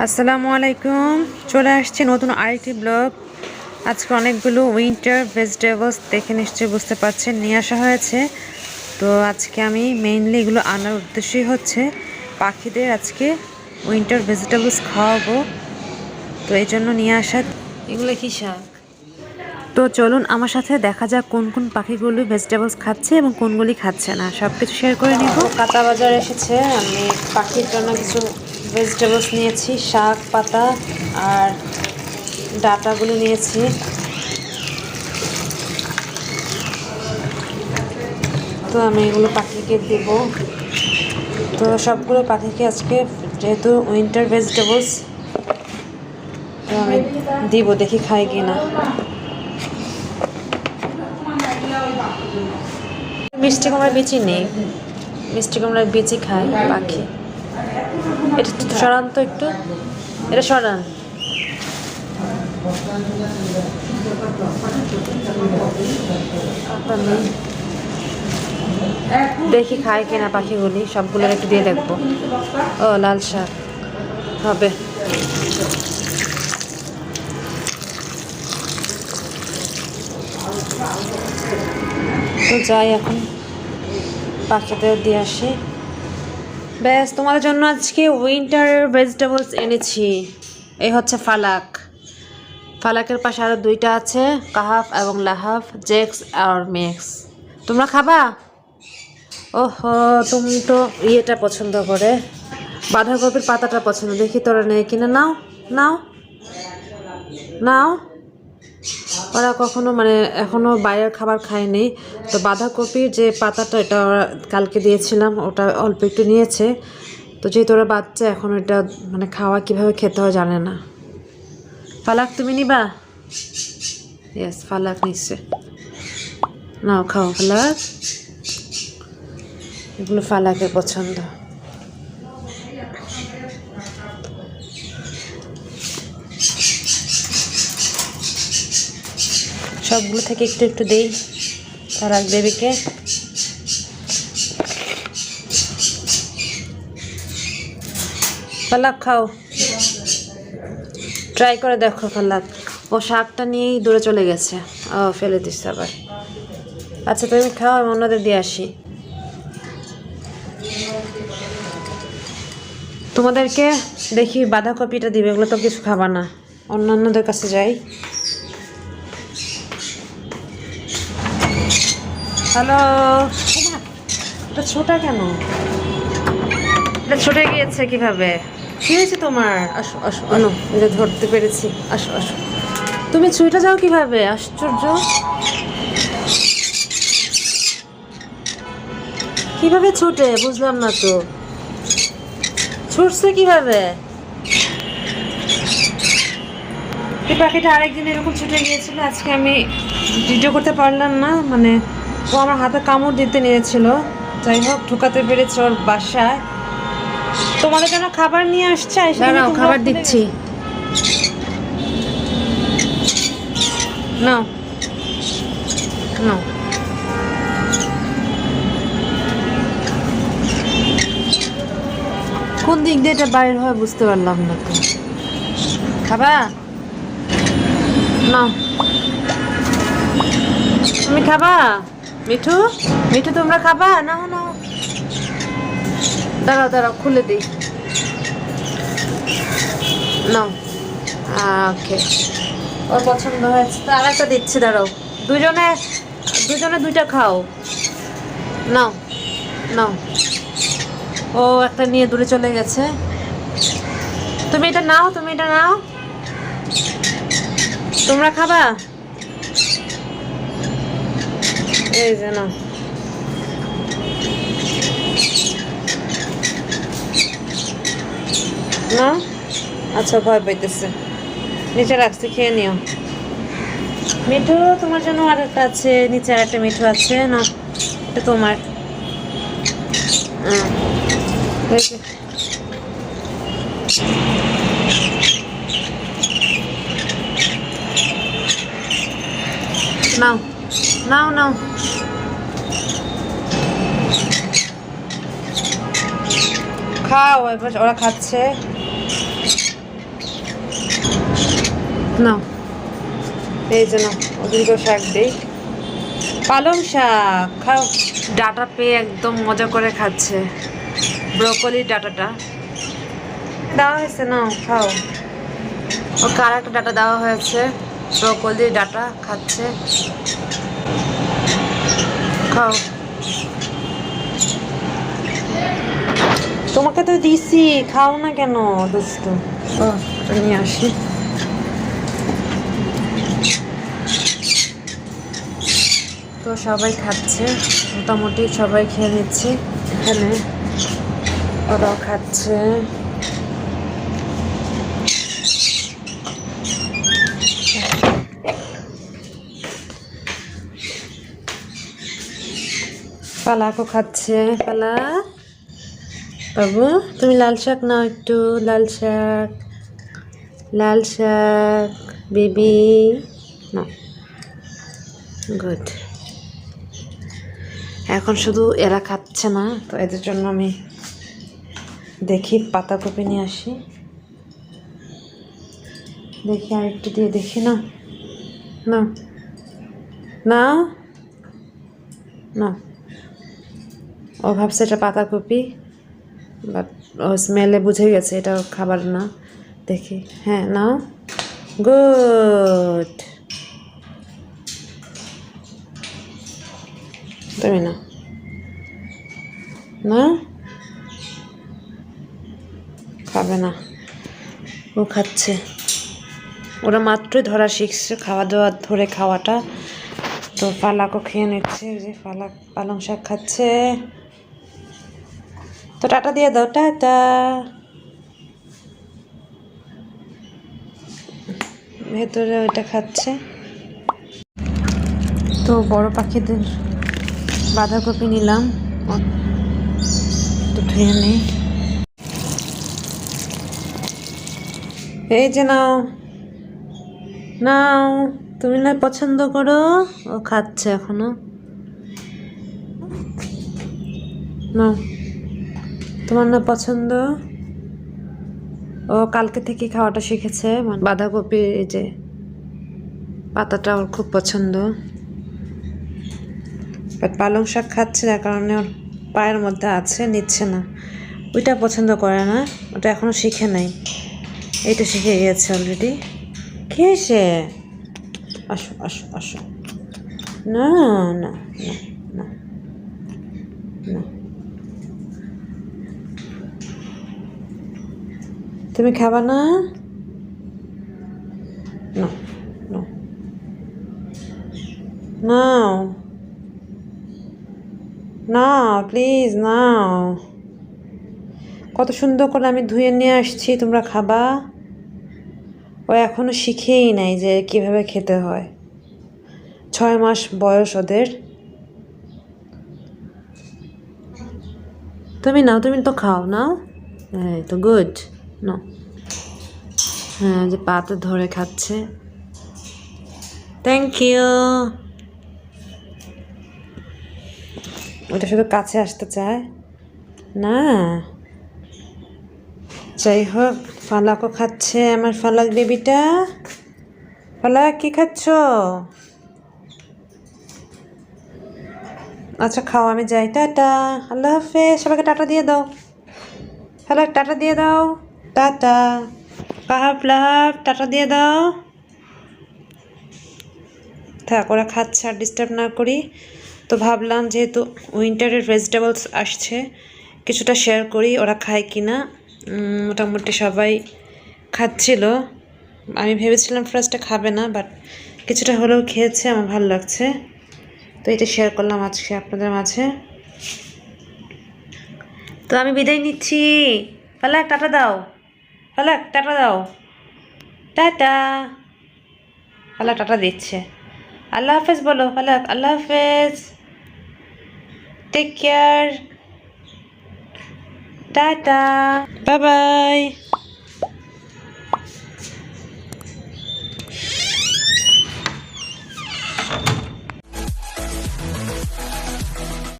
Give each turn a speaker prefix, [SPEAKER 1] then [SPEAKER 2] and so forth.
[SPEAKER 1] আসসালামু আলাইকুম। চলে আসছে নতুন আরেকটি ব্লগ। আজকে অনেকগুলো উইন্টার ভেজিটেবলস দেখে নিশ্চয়ই বুঝতে পারছেন নিয়ে আসা হয়েছে। তো আজকে আমি মেইনলি এগুলো আনার উদ্দেশ্যই হচ্ছে পাখিদের আজকে উইন্টার ভেজিটেবলস খাওয়াবো। তো এই জন্য নিয়ে আসা। এগুলো কি শাক? তো চলুন আমার সাথে দেখা যাক কোন কোন পাখিগুলো ভেজিটেবলস খাচ্ছে এবং কোনগুলি খাচ্ছে না, সব কিছু শেয়ার করে নিব। কাঁচা বাজার এসেছে, আমি পাখির জন্য কিছু ভেজিটেবলস নিয়েছি, শাক পাতা আর ডাটাগুলো নিয়েছি। তো আমি এগুলো পাখিকে দেব। তো সবগুলো পাখিকে আজকে যেহেতু উইন্টার ভেজিটেবলস তো আমি দিব, দেখি খাই কিনা। মিষ্টি কুমড়ার বীজই নেই, মিষ্টি কুমড়ার বীজই খায় পাখি। এটা তো সরান, তো একটু এটা সরান। দেখি খায় কিনা পাখিগুলি, সবগুলোর একটু দিয়ে দেখবো। ও লাল শাক হবে। তো যাই এখন পাখিদের দিয়ে আসি। ব্যাস, তোমাদের জন্য আজকে উইন্টার ভেজিটেবলস এনেছি। এই হচ্ছে ফালাক, ফালাকের পাশে আরও দুইটা আছে, কাহাফ এবং লাহাফ, জেক্স আর মেক্স। তোমরা খাবা? ওহো, তুমি তো ইয়েটা পছন্দ করে, বাঁধাকপির পাতাটা পছন্দ। দেখি তোরা নেই কিনা। নাও নাও নাও। ওরা কখনো এখনও বাইরের খাবার খায়নি, তো বাঁধাকপির যে পাতাটা এটা ওরা কালকে দিয়েছিলাম, ওটা অল্প একটু নিয়েছে। তো যেহেতু ওরা বাচ্চা, এখন এটা খাওয়া কীভাবে খেতে হয় জানে না। ফালাক তুমি নিবা? ইয়েস, ফালাক নিচ্ছে। নাও খাও ফালাক, এগুলো ফালাকের পছন্দ। সবগুলো থেকে একটু একটু দেই ফালাক বেবিকে। ফালাক খাও, ট্রাই করে দেখো ফালাক। ও শাকটা নিয়েই দূরে চলে গেছে, ও ফেলে দিচ্ছে আবার। আচ্ছা তুমি খাও, আমি অন্যদের দিয়ে আসি। তোমাদেরকে দেখি বাঁধাকপিটা দিবে, এগুলো তো কিছু খাবা না। অন্যান্যদের কাছে যাই। হ্যালো, এটা ছোটা কেন? এটা ছুটে গিয়েছে কিভাবে? কি হয়েছে তোমার? আসো আসো, আনো, এটা ধরতে পেরেছি। আসো আসো। তুমি ছুটে যাও কিভাবে? আশ্চর্য, কিভাবে ছুটে বুঝলাম না তো। ছুটছে কিভাবে? এই পাখিটা আরেকদিন এরকম ছুটে গিয়েছিল, আজকে আমি ভিডিও করতে পারলাম না। ও আমার হাতে কামড় দিতে নিয়েছিল। যাই হোক, ঢুকাতে পেরেছে ওর বাসায়। তোমাদের জন্য খাবার নিয়ে আসছে। দাঁড়াও, খাবার দিচ্ছি। নাও নাও। কোন দিক দিয়ে এটা বাইর হয় বুঝতে পারলাম না তো। খাবা? নাও, তুমি খাবা? মিঠু, মিঠু তোমরা খাবা? নাও নাও। দাঁড়াও দাঁড়াও, খুলে দিই। নাও, ওকে, ওর পছন্দ হয়েছে তো আর একটা দিচ্ছি। দাঁড়াও, দুজনে দুজনে দুইটা খাও। নাও নাও। ও একটা নিয়ে দূরে চলে গেছে। তুমি এটা নাও, তুমি এটা নাও। তোমরা খাবা? এই যে নাও। না, আচ্ছা, ভয় পাইতেছে, নিচে রাখছি, খেয়ে নিও। মিঠু তোমার জন্য আর একটা আছে, নিচে আর একটা মিঠু আছে। না, এটা তোমার। নাও নাও নাও। খাও, এবার ওরা খাচ্ছে। না এই যে না ওদেরকেও শাক দিই, পালং শাক খাও। ডাটা পেয়ে একদম মজা করে খাচ্ছে, ব্রোকলির ডাটাটা দেওয়া হয়েছে, না খাও। ওকে আর একটা ডাটা দেওয়া হয়েছে, ব্রোকলির ডাটা খাচ্ছে, খাও। তোমাকে তো দিছি, খাও না কেন দুষ্টু। ও নিয়ে আসি। তো সবাই খাচ্ছে, মোটামুটি সবাই খেয়ে নিচ্ছে এখানে, ওরাও খাচ্ছে। পালাকও খাচ্ছে। পালা বাবু তুমি লাল শাক নাও একটু, লাল শাক, লাল শাক বেবি না। গুড। এখন শুধু এরা খাচ্ছে না, তো এদের জন্য আমি দেখি পাতাকপি নিয়ে আসি, দেখি আর একটু দিয়ে দেখি। না না না না, ও ভাবছে এটা পাতাকপি, বাট ও স্মেলে বুঝে গেছে এটা খাবার না। দেখি, হ্যাঁ নাও, গুড। তুমি না, না খাবে না, ও খাচ্ছে। ওরা মাত্রই ধরা শিখছে, খাওয়া দাওয়া ধরে খাওয়াটা। তো পালাকও খেয়ে নিচ্ছে, যে পালাক পালং শাক খাচ্ছে। তো টাটা দিয়ে দাও, টাটা। ভেতরে ওইটা খাচ্ছে। তো বড় পাখিদের বাঁধাকপি নিলাম, তো ধুয়ে নেই। এই যে নাও, নাও, তুমি না পছন্দ করো, ও খাচ্ছে এখনো। নাও, তোমার না পছন্দ, ও কালকে থেকে খাওয়াটা শিখেছে। বাঁধাকপি এই যে পাতাটা ওর খুব পছন্দ, বাট পালং শাক খাচ্ছে, যার কারণে ওর পায়ের মধ্যে আছে, নিচ্ছে না। ওইটা পছন্দ করে না, ওটা এখনো শিখে নাই, এইটা শিখে গিয়েছে অলরেডি। খেয়েছে, আসো আসো আসো। না না না না না, তুমি খাবা না, না না, নাও নাও প্লিজ নাও। কত সুন্দর করে আমি ধুয়ে নিয়ে আসছি, তোমরা খাবা। ও এখনো শিখেই নাই যে কিভাবে খেতে হয়, 6 মাস বয়স ওদের। তুমি নাও, তুমি তো খাও, নাও, এই তো গুড। নাও, হ্যাঁ যে পাতে ধরে খাচ্ছে, থ্যাংক ইউ। ওটা শুধু কাছে আসতে চায় না। যাই হোক, ফালাকও খাচ্ছে, আমার ফালাক বেবিটা। ফালাক কি খাচ্ছ? আচ্ছা খাও, আমি যাই, টাটা, আল্লাহ হাফেজ। সবাইকে টাটা দিয়ে দাও, ফালাক টাটা দিয়ে দাও, টাটা, কাহাব লাহাব, টাটা দিয়ে দাও। থাক, ওরা খাচ্ছে, আর ডিস্টার্ব না করি। তো ভাবলাম যেহেতু উইন্টারের ভেজিটেবলস আসছে, কিছুটা শেয়ার করি, ওরা খায় কি না। মোটামুটি সবাই খাচ্ছিল, আমি ভেবেছিলাম ফার্স্টে খাবে না, বাট কিছুটা হলেও খেয়েছে, আমার ভালো লাগছে। তো এটা শেয়ার করলাম আজকে আপনাদের মাঝে। তো আমি বিদায় নিচ্ছি। ফালাক টাটা দাও, ফালাক টাটা দাও, টাটা। ফালাক টাটা দিচ্ছে, আল্লাহ হাফেজ বলো ফালাক, আল্লাহ হাফেজ, take care, ta-ta, bye by.